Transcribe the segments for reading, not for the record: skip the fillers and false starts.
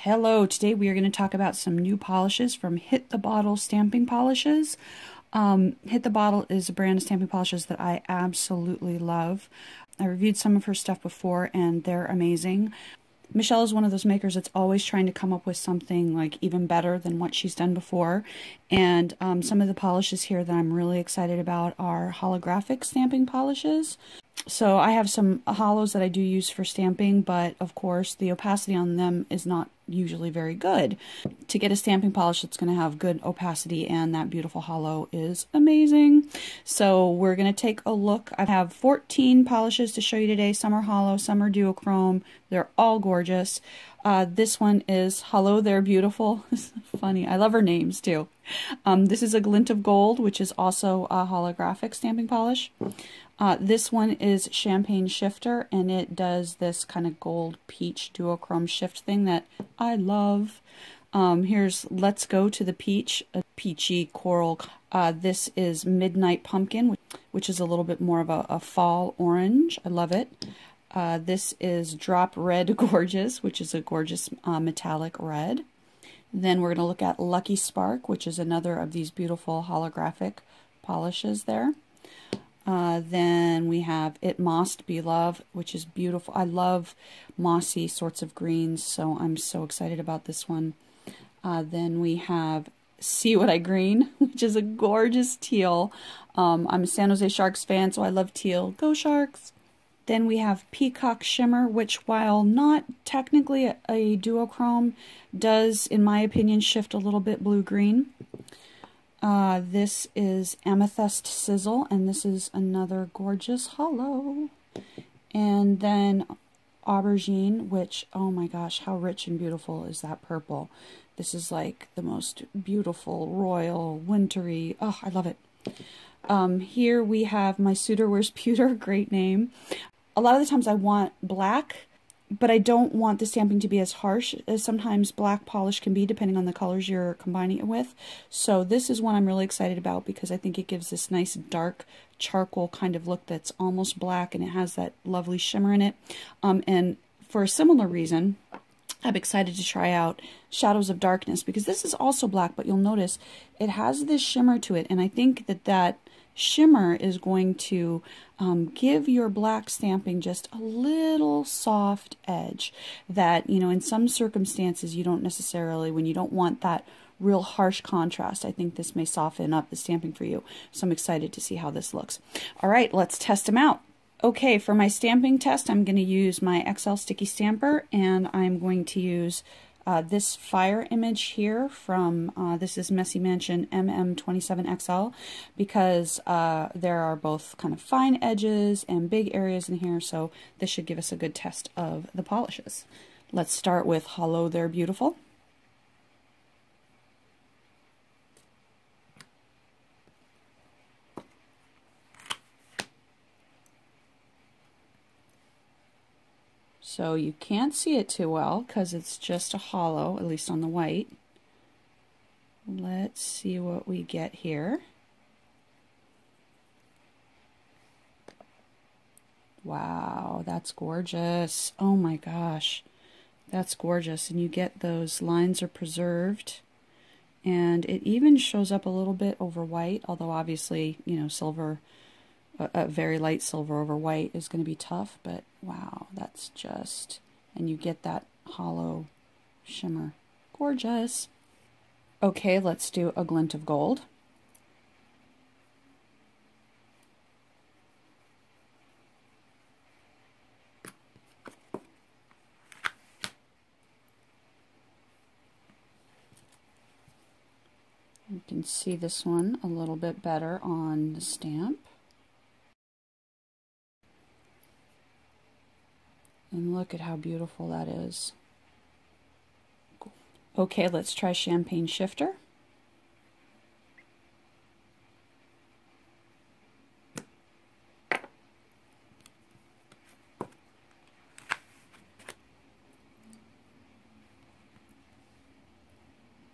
Hello, today we are going to talk about some new polishes from Hit the Bottle Stamping Polishes. Hit the Bottle is a brand of stamping polishes that I absolutely love. I reviewed some of her stuff before and they're amazing. Michelle is one of those makers that's always trying to come up with something like even better than what she's done before. And some of the polishes here that I'm really excited about are holographic stamping polishes. So I have some holos that I do use for stamping, but of course the opacity on them is not usually very good. To get a stamping polish that's going to have good opacity, and that beautiful holo is amazing. So we're going to take a look. I have 14 polishes to show you today. Some are holo, some are duochrome. They're all gorgeous. This one is Hello There Beautiful. Funny, I love her names too. This is a Glint of Gold, which is also a holographic stamping polish. This one is Champaign Shifter, and it does this kind of gold peach duochrome shift thing that I love. Here's Let's Go to the Peach, a peachy coral. This is Midnight Pumpkin, which is a little bit more of a fall orange. I love it. This is Drop Red Gorgeous, which is a gorgeous metallic red. Then we're going to look at Lucky Spark, which is another of these beautiful holographic polishes there. Then we have It Mossed Be Love, which is beautiful. I love mossy sorts of greens, so I'm so excited about this one. Then we have See What I Green, which is a gorgeous teal. I'm a San Jose Sharks fan, so I love teal. Go Sharks! Then we have Peacock Shimmer, which, while not technically a duochrome, does, in my opinion, shift a little bit blue-green. This is Amethyst Sizzle, and this is another gorgeous holo. And then Aubergine, which, oh my gosh, how rich and beautiful is that purple. This is like the most beautiful, royal, wintry, oh, I love it. Here we have My Suitor Wears Pewter, great name. A lot of the times I want black, but I don't want the stamping to be as harsh as sometimes black polish can be, depending on the colors you're combining it with. So this is one I'm really excited about because I think it gives this nice dark charcoal kind of look that's almost black, and it has that lovely shimmer in it. And for a similar reason, I'm excited to try out Shadows of Darkness, because this is also black, but you'll notice it has this shimmer to it, and I think that shimmer is going to give your black stamping just a little soft edge that, you know, in some circumstances you don't necessarily, when you don't want that real harsh contrast, I think this may soften up the stamping for you. So I'm excited to see how this looks. All right, let's test them out. Okay, for my stamping test, I'm going to use my XL Sticky Stamper, and I'm going to use this fire image here from, this is Messy Mansion MM27XL, because there are both kind of fine edges and big areas in here, so this should give us a good test of the polishes. Let's start with Hello There Beautiful. So you can't see it too well because it's just a holo, at least on the white. Let's see what we get here. Wow, that's gorgeous. Oh my gosh, that's gorgeous. And you get those lines are preserved. And it even shows up a little bit over white, although obviously, you know, silver, a very light silver over white is going to be tough, but wow, that's just, and you get that holo shimmer. Gorgeous. Okay, let's do a Glint of Gold. You can see this one a little bit better on the stamp. And look at how beautiful that is. Cool. Okay, let's try Champaign Shifter.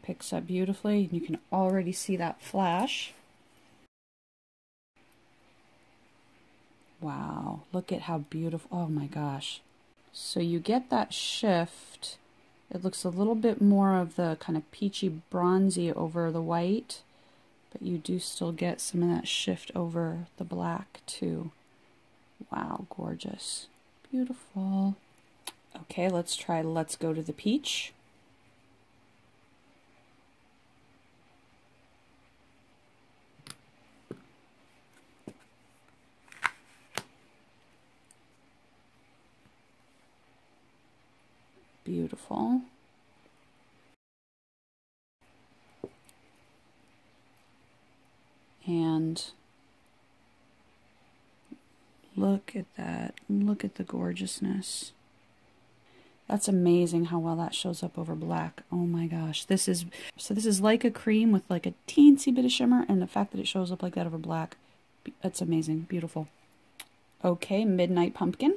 Picks up beautifully, and you can already see that flash. Wow, look at how beautiful, oh my gosh. So you get that shift It looks a little bit more of the kind of peachy bronzy over the white, but you do still get some of that shift over the black too. Wow, gorgeous. Beautiful. Okay, let's try Let's Go to the Peach. Beautiful. And look at that. Look at the gorgeousness. That's amazing how well that shows up over black. Oh my gosh. This is like a cream with like a teensy bit of shimmer, and the fact that it shows up like that over black, that's amazing. Beautiful. Okay, Midnight Pumpkin.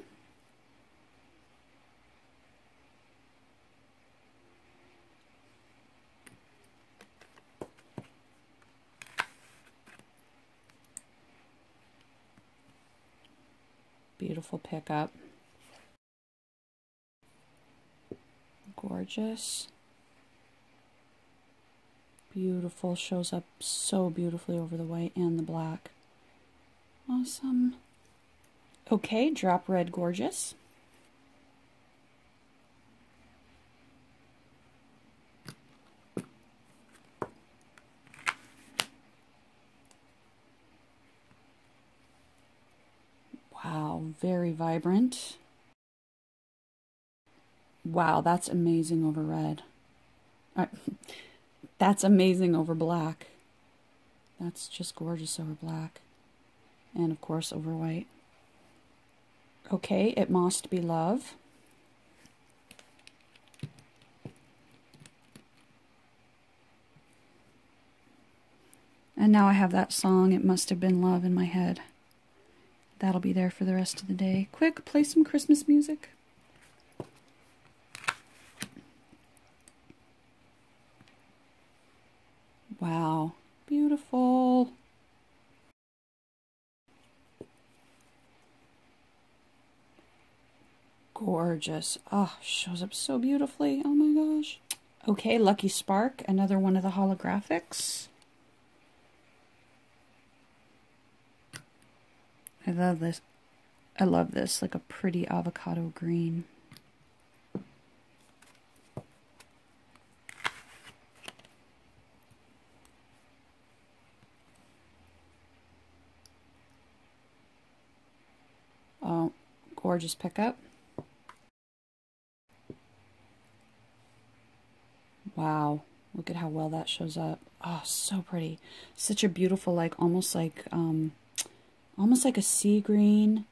Beautiful pickup. Gorgeous. Beautiful. Shows up so beautifully over the white and the black. Awesome. Okay, Drop Red Gorgeous. Wow, very vibrant. Wow, that's amazing over red. That's amazing over black. That's just gorgeous over black. And of course over white. Okay, It Must Be Love. And now I have that song, It Must Have Been Love, in my head. That'll be there for the rest of the day. Quick, play some Christmas music. Wow, beautiful. Gorgeous. Ah, oh, shows up so beautifully. Oh my gosh. Okay, Lucky Spark, another one of the holographics. I love this. I love this, like a pretty avocado green. Oh, gorgeous pickup. Wow, look at how well that shows up. Oh, so pretty. Such a beautiful, like almost like a sea green,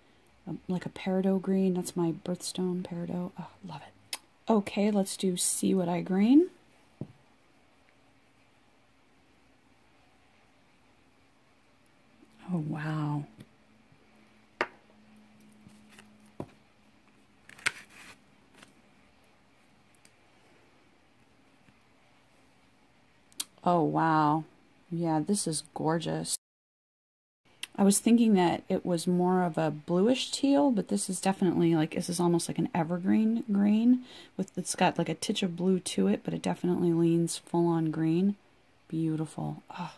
like a peridot green. That's my birthstone peridot. Oh, love it. Okay, let's do See What I Green. Oh, wow. Oh, wow. Yeah, this is gorgeous. I was thinking that it was more of a bluish teal, but this is definitely like, this is almost like an evergreen green. It's got like a titch of blue to it, but it definitely leans full on green. Beautiful. Oh.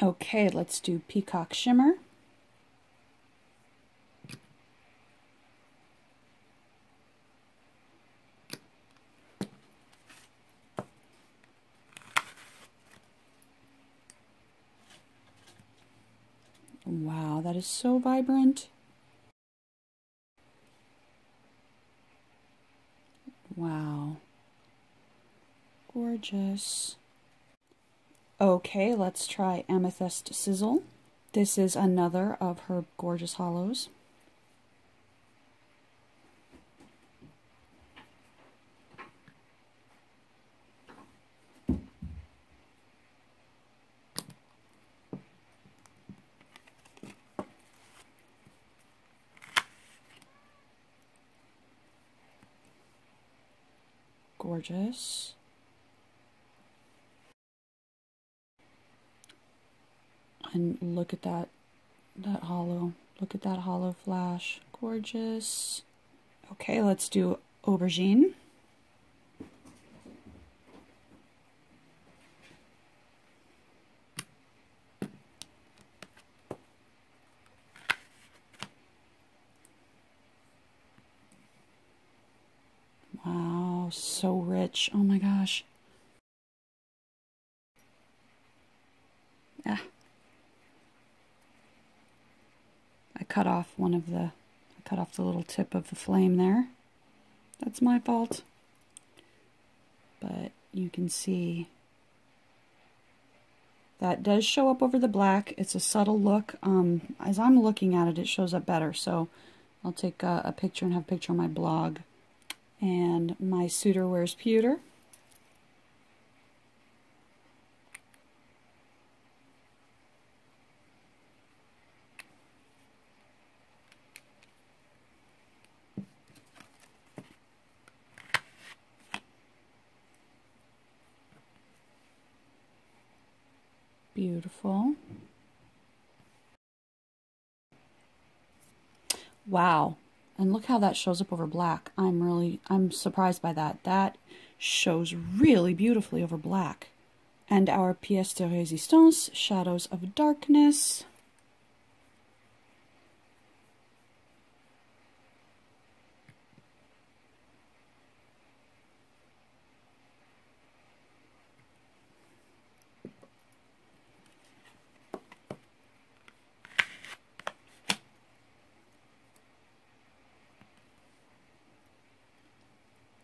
Okay, let's do Peacock Shimmer. Wow, that is so vibrant. Wow. Gorgeous. Okay, let's try Amethyst Sizzle. This is another of her gorgeous holos. Gorgeous. And look at that holo. Look at that holo flash. Gorgeous. Okay, let's do Aubergine. so rich. Oh my gosh. Ah. I cut off the little tip of the flame there. That's my fault. But you can see that does show up over the black. It's a subtle look. As I'm looking at it, it shows up better. So I'll take a picture and have a picture on my blog. And my Suitor wears pewter. Beautiful. Wow. And look how that shows up over black. I'm surprised by that. That shows really beautifully over black. And our pièce de résistance, Shadows of Darkness.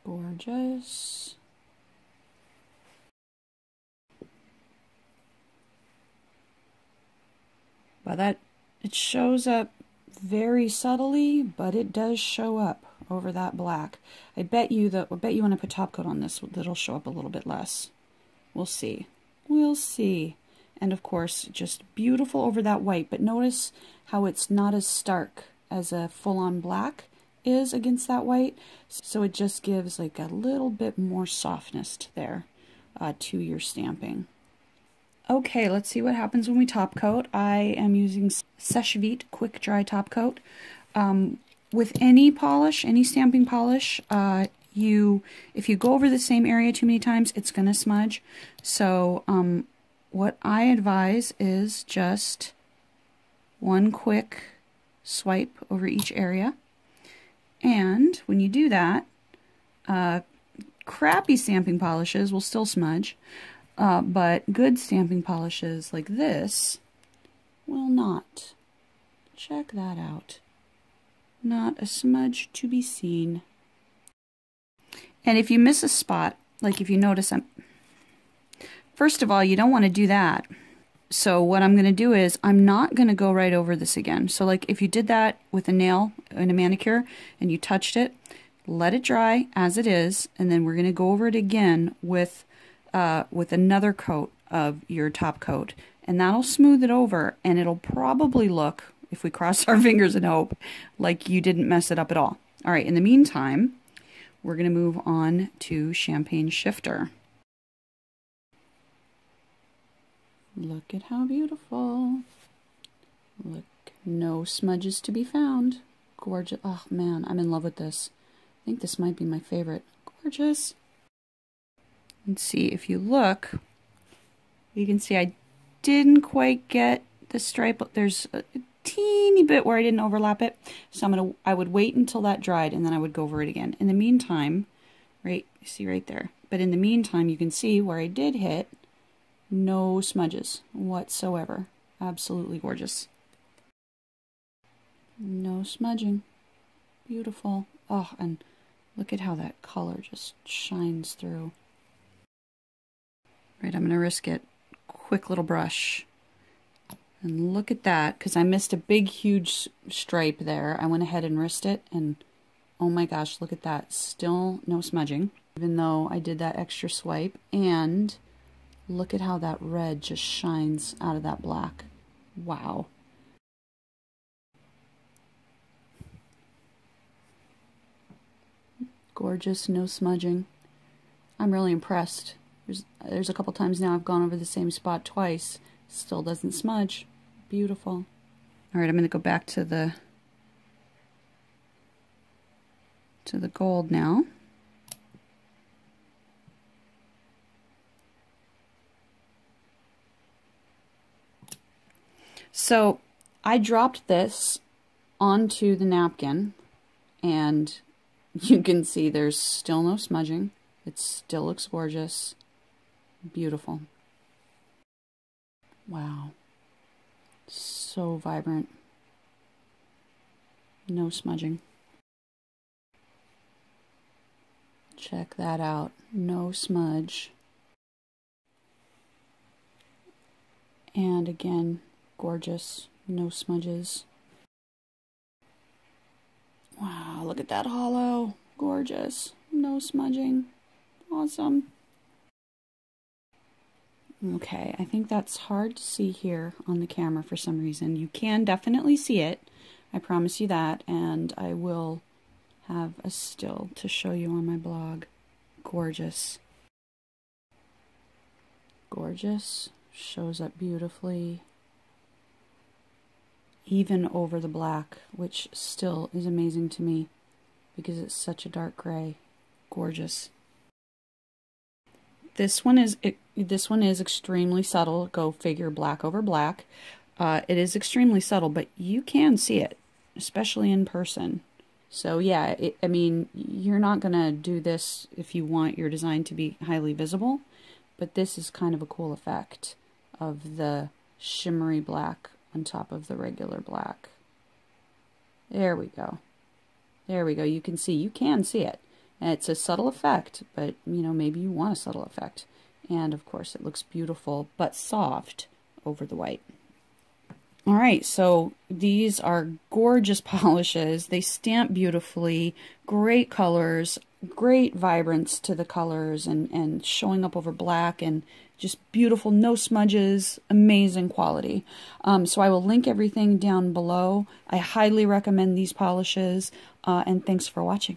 Gorgeous. Well, it shows up very subtly, but it does show up over that black. I bet you when I put top coat on this, it'll show up a little bit less. We'll see. We'll see. And of course, just beautiful over that white. But notice how it's not as stark as a full-on black is against that white, so it just gives like a little bit more softness to there to your stamping. Okay, let's see what happens when we top coat. I am using Sèche Vite quick dry top coat. With any polish, any stamping polish, if you go over the same area too many times, it's going to smudge. So what I advise is just one quick swipe over each area. And when you do that, crappy stamping polishes will still smudge, but good stamping polishes like this will not. Check that out. Not a smudge to be seen. And if you miss a spot, like if you notice, first of all, you don't want to do that. So what I'm going to do is I'm not going to go right over this again. So like if you did that with a nail in a manicure and you touched it, let it dry as it is, and then we're going to go over it again with another coat of your top coat, and that'll smooth it over, and it'll probably look, if we cross our fingers and hope, like you didn't mess it up at all. All right, in the meantime, we're going to move on to Champaign Shifter. Look at how beautiful. Look, no smudges to be found. Gorgeous. Oh man, I'm in love with this. I think this might be my favorite. Gorgeous. Let's see, if you look, you can see I didn't quite get the stripe. There's a teeny bit where I didn't overlap it. So I would wait until that dried and then I would go over it again. In the meantime, right, you see right there. But in the meantime, you can see where I did hit. No smudges whatsoever. Absolutely gorgeous. No smudging. Beautiful. Oh, and look at how that color just shines through. Right, I'm going to risk it. Quick little brush. And look at that, because I missed a big, huge stripe there. I went ahead and risked it, and oh my gosh, look at that. Still no smudging, even though I did that extra swipe. And look at how that red just shines out of that black. Wow. Gorgeous, no smudging. I'm really impressed. There's a couple times now I've gone over the same spot twice. Still doesn't smudge. Beautiful. All right, I'm going to go back to the gold now. So I dropped this onto the napkin, and you can see there's still no smudging. It still looks gorgeous. Beautiful. Wow. So vibrant. No smudging. Check that out. No smudge. And again, gorgeous. No smudges. Wow, look at that holo. Gorgeous. No smudging. Awesome. Okay, I think that's hard to see here on the camera for some reason. You can definitely see it. I promise you that. And I will have a still to show you on my blog. Gorgeous. Gorgeous. Shows up beautifully. Even over the black, which still is amazing to me because it's such a dark gray. Gorgeous. This one is extremely subtle. Go figure, black over black. It is extremely subtle, but you can see it, especially in person. So yeah, I mean, you're not gonna do this if you want your design to be highly visible, but this is kind of a cool effect of the shimmery black on top of the regular black. There we go. There we go. You can see it. And it's a subtle effect, but you know, maybe you want a subtle effect. And of course it looks beautiful, but soft over the white. All right, so these are gorgeous polishes. They stamp beautifully, great colors, great vibrance to the colors and showing up over black and just beautiful, no smudges, amazing quality. So I will link everything down below. I highly recommend these polishes, and thanks for watching.